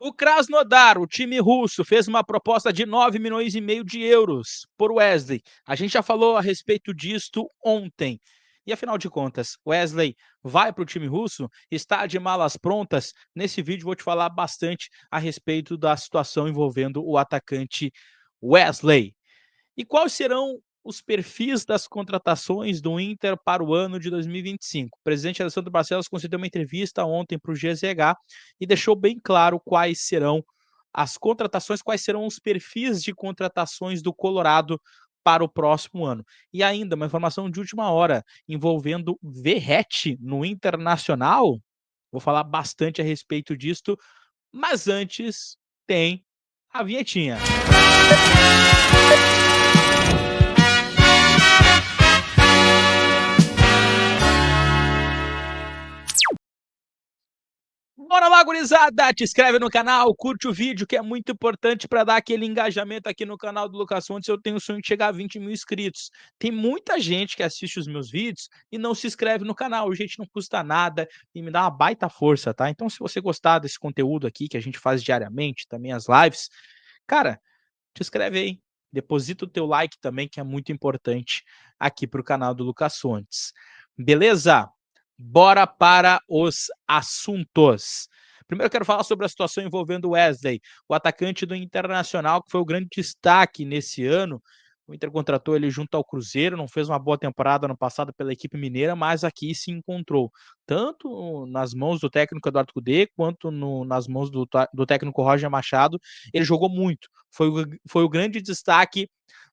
O Krasnodar, o time russo, fez uma proposta de 9,5 milhões por Wesley. A gente já falou a respeito disto ontem. E afinal de contas, Wesley vai para o time russo? Está de malas prontas? Nesse vídeo vou te falar bastante a respeito da situação envolvendo o atacante Wesley. E quais serão os perfis das contratações do Inter para o ano de 2025? O presidente Alessandro Barcelos concedeu uma entrevista ontem para o GZH e deixou bem claro quais serão as contratações, quais serão os perfis de contratações do Colorado para o próximo ano. E ainda uma informação de última hora envolvendo Verratti no Internacional. Vou falar bastante a respeito disto, mas antes tem a vinhetinha. Bora lá, gurizada! Te inscreve no canal, curte o vídeo, que é muito importante para dar aquele engajamento aqui no canal do Lucas Fontes. Eu tenho o sonho de chegar a 20 mil inscritos. Tem muita gente que assiste os meus vídeos e não se inscreve no canal. Gente, não custa nada e me dá uma baita força, tá? Então, se você gostar desse conteúdo aqui que a gente faz diariamente, também as lives, cara, te inscreve aí. Deposita o teu like também, que é muito importante aqui para o canal do Lucas Fontes. Beleza? Bora para os assuntos. Primeiro eu quero falar sobre a situação envolvendo o Wesley, o atacante do Internacional, que foi o grande destaque nesse ano. O Inter contratou ele junto ao Cruzeiro, não fez uma boa temporada ano passado pela equipe mineira, mas aqui se encontrou, tanto nas mãos do técnico Eduardo Cudê, quanto nas mãos do técnico Roger Machado. Ele jogou muito, foi o grande destaque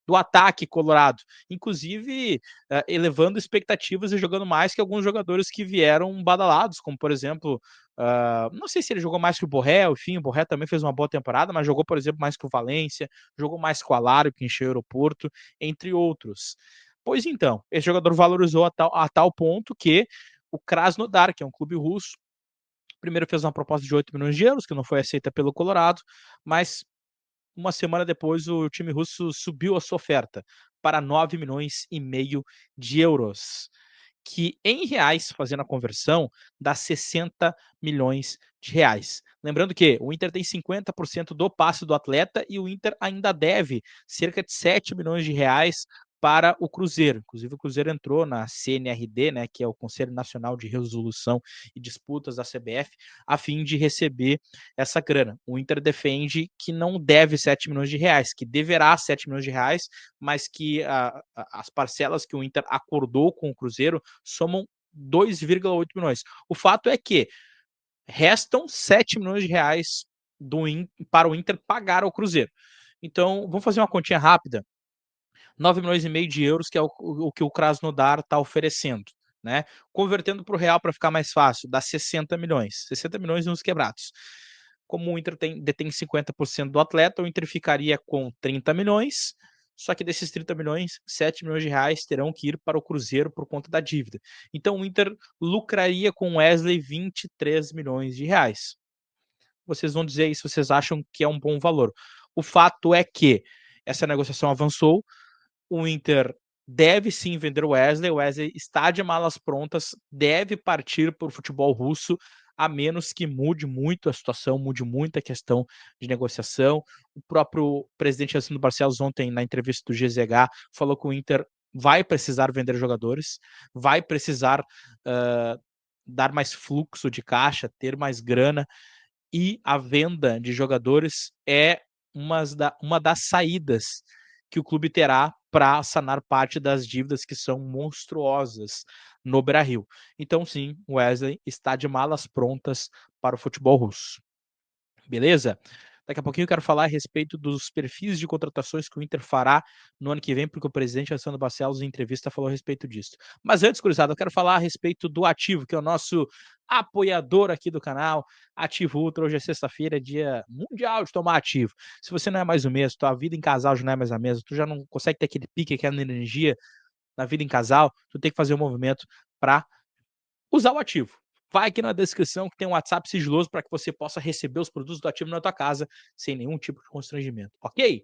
do ataque colorado, inclusive elevando expectativas e jogando mais que alguns jogadores que vieram badalados, como por exemplo, não sei se ele jogou mais que o Borré, enfim, o Borré também fez uma boa temporada, mas jogou, por exemplo, mais que o Valência, jogou mais que o Alário, que encheu o aeroporto, entre outros. Pois então, esse jogador valorizou a tal ponto que o Krasnodar, que é um clube russo, primeiro fez uma proposta de 8 milhões de euros, que não foi aceita pelo Colorado, mas uma semana depois o time russo subiu a sua oferta para 9,5 milhões de euros, que em reais, fazendo a conversão, dá 60 milhões de reais. Lembrando que o Inter tem 50% do passe do atleta e o Inter ainda deve cerca de 7 milhões de reais para o Cruzeiro. Inclusive, o Cruzeiro entrou na CNRD, né, que é o Conselho Nacional de Resolução e Disputas da CBF, a fim de receber essa grana. O Inter defende que não deve 7 milhões de reais, que deverá 7 milhões de reais, mas que as parcelas que o Inter acordou com o Cruzeiro somam 2,8 milhões. O fato é que restam 7 milhões de reais para o Inter pagar ao Cruzeiro. Então, vamos fazer uma continha rápida. 9,5 milhões de euros, que é o que o Krasnodar está oferecendo. Né? Convertendo para o real para ficar mais fácil, dá 60 milhões. 60 milhões nos quebrados. Como o Inter detém 50% do atleta, o Inter ficaria com 30 milhões, só que desses 30 milhões, 7 milhões de reais terão que ir para o Cruzeiro por conta da dívida. Então o Inter lucraria com o Wesley 23 milhões de reais. Vocês vão dizer aí se vocês acham que é um bom valor. O fato é que essa negociação avançou, o Inter deve sim vender o Wesley está de malas prontas, deve partir para o futebol russo, a menos que mude muito a situação, mude muito a questão de negociação. O próprio presidente Alessandro Barcelos ontem, na entrevista do GZH, falou que o Inter vai precisar vender jogadores, vai precisar dar mais fluxo de caixa, ter mais grana, e a venda de jogadores é uma das saídas que o clube terá para sanar parte das dívidas que são monstruosas no Beira-Rio. Então, sim, o Wesley está de malas prontas para o futebol russo. Beleza? Daqui a pouquinho eu quero falar a respeito dos perfis de contratações que o Inter fará no ano que vem, porque o presidente Alessandro Barcelos, em entrevista, falou a respeito disso. Mas antes, gurizada, eu quero falar a respeito do Ativo, que é o nosso apoiador aqui do canal, Ativo Ultra. Hoje é sexta-feira, dia mundial de tomar ativo. Se você não é mais o mesmo, tua vida em casal já não é mais a mesma, tu já não consegue ter aquele pique, aquela energia na vida em casal, tu tem que fazer um movimento para usar o Ativo. Vai aqui na descrição que tem um WhatsApp sigiloso para que você possa receber os produtos do Ativo na tua casa sem nenhum tipo de constrangimento, ok?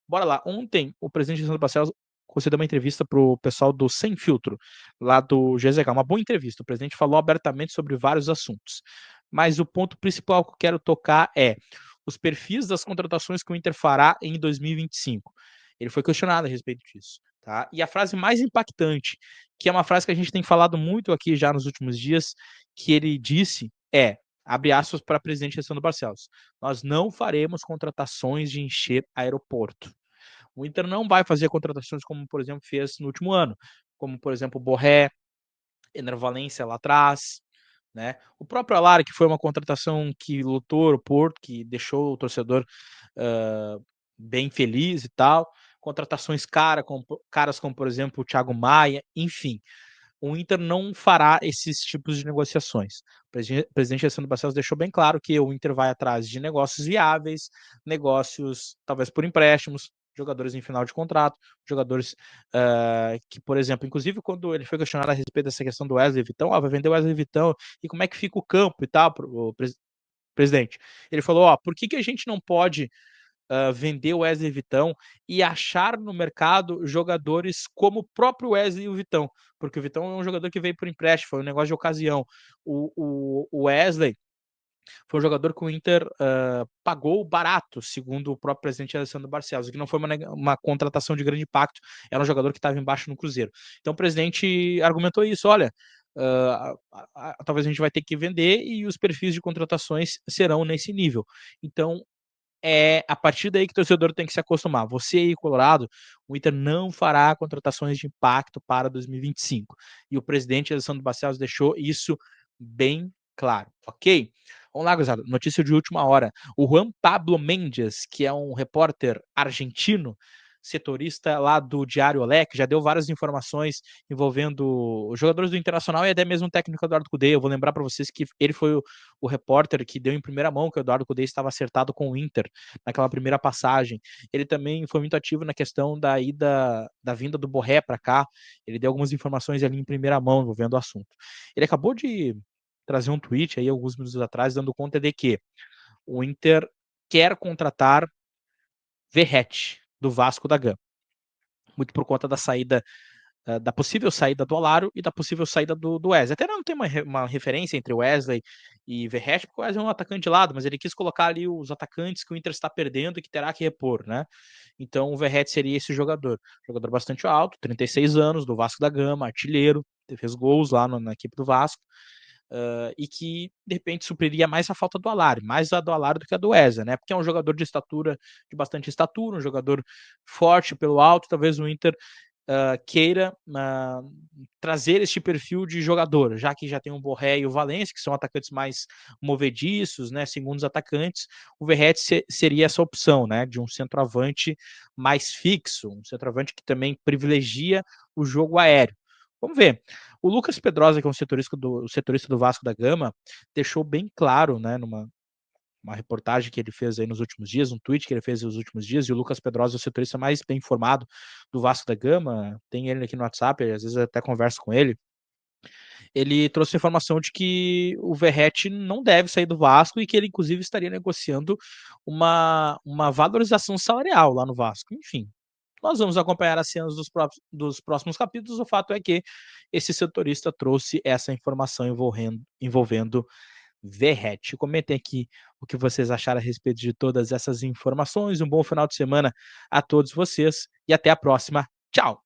Bora lá. Ontem, o presidente Alessandro Barcelos concedeu uma entrevista pro pessoal do Sem Filtro, lá do GZH. Uma boa entrevista. O presidente falou abertamente sobre vários assuntos. mas o ponto principal que eu quero tocar é os perfis das contratações que o Inter fará em 2025. Ele foi questionado a respeito disso, tá? E a frase mais impactante, que é uma frase que a gente tem falado muito aqui já nos últimos dias, que ele disse é, abre aspas para a presidente Alessandro Barcelos: "Nós não faremos contratações de encher aeroporto". O Inter não vai fazer contratações como, por exemplo, fez no último ano, como, por exemplo, o Borré, Ener Valencia lá atrás, né? O próprio Alar, que foi uma contratação que lutou o Porto, que deixou o torcedor bem feliz e tal. Contratações caras como, por exemplo, o Thiago Maia, enfim. O Inter não fará esses tipos de negociações. O presidente Alessandro Barcelos deixou bem claro que o Inter vai atrás de negócios viáveis, negócios talvez por empréstimos, jogadores em final de contrato, jogadores que, por exemplo, inclusive quando ele foi questionado a respeito dessa questão do Wesley Vitão, vai vender o Wesley Vitão e como é que fica o campo e tal, o presidente. Ele falou, por que a gente não pode vender o Wesley Vitão e achar no mercado jogadores como o próprio Wesley e o Vitão, porque o Vitão é um jogador que veio por empréstimo, foi um negócio de ocasião. O Wesley foi um jogador que o Inter pagou barato, segundo o próprio presidente Alessandro Barcelos, que não foi uma contratação de grande impacto, era um jogador que estava embaixo no Cruzeiro. Então o presidente argumentou isso, olha, talvez a gente vai ter que vender e os perfis de contratações serão nesse nível. Então é a partir daí que o torcedor tem que se acostumar. Você aí, Colorado, o Inter não fará contratações de impacto para 2025. E o presidente Alessandro Barcelos deixou isso bem claro, ok? Vamos lá, gurizada. Notícia de última hora. O Juan Pablo Mendes, que é um repórter argentino, setorista lá do Diário Olé, que já deu várias informações envolvendo os jogadores do Internacional e até mesmo o técnico Eduardo Cudê. Eu vou lembrar para vocês que ele foi o repórter que deu em primeira mão que o Eduardo Cudê estava acertado com o Inter naquela primeira passagem. Ele também foi muito ativo na questão da vinda do Borré para cá. Ele deu algumas informações ali em primeira mão envolvendo o assunto. Ele acabou de trazer um tweet aí alguns minutos atrás dando conta de que o Inter quer contratar Verratti do Vasco da Gama, muito por conta da saída da possível saída do Alaro e da possível saída do Wesley. Até não tem uma referência entre Wesley e Verratti, porque o Wesley é um atacante de lado, mas ele quis colocar ali os atacantes que o Inter está perdendo e que terá que repor, né? Então o Verratti seria esse jogador bastante alto, 36 anos, do Vasco da Gama, artilheiro, fez gols lá na equipe do Vasco. E que de repente supriria mais a falta do Alari, mais a do Alari do que a do Wesley, né? Porque é um jogador de bastante estatura, um jogador forte pelo alto, talvez o Inter queira trazer este perfil de jogador, já que já tem o Borré e o Valencia, que são atacantes mais movediços, né, segundos atacantes, o Verratti seria essa opção, né, de um centroavante mais fixo, um centroavante que também privilegia o jogo aéreo. Vamos ver. O Lucas Pedrosa, que é um setorista do Vasco da Gama, deixou bem claro, né, numa uma reportagem que ele fez aí nos últimos dias, um tweet que ele fez nos últimos dias, e o Lucas Pedrosa é o setorista mais bem informado do Vasco da Gama, tem ele aqui no WhatsApp, às vezes eu até converso com ele. Ele trouxe a informação de que o Verratti não deve sair do Vasco e que ele, inclusive, estaria negociando uma valorização salarial lá no Vasco. Enfim, nós vamos acompanhar as cenas dos próximos capítulos. O fato é que esse setorista trouxe essa informação envolvendo Verratti. Comentem aqui o que vocês acharam a respeito de todas essas informações. Um bom final de semana a todos vocês e até a próxima. Tchau!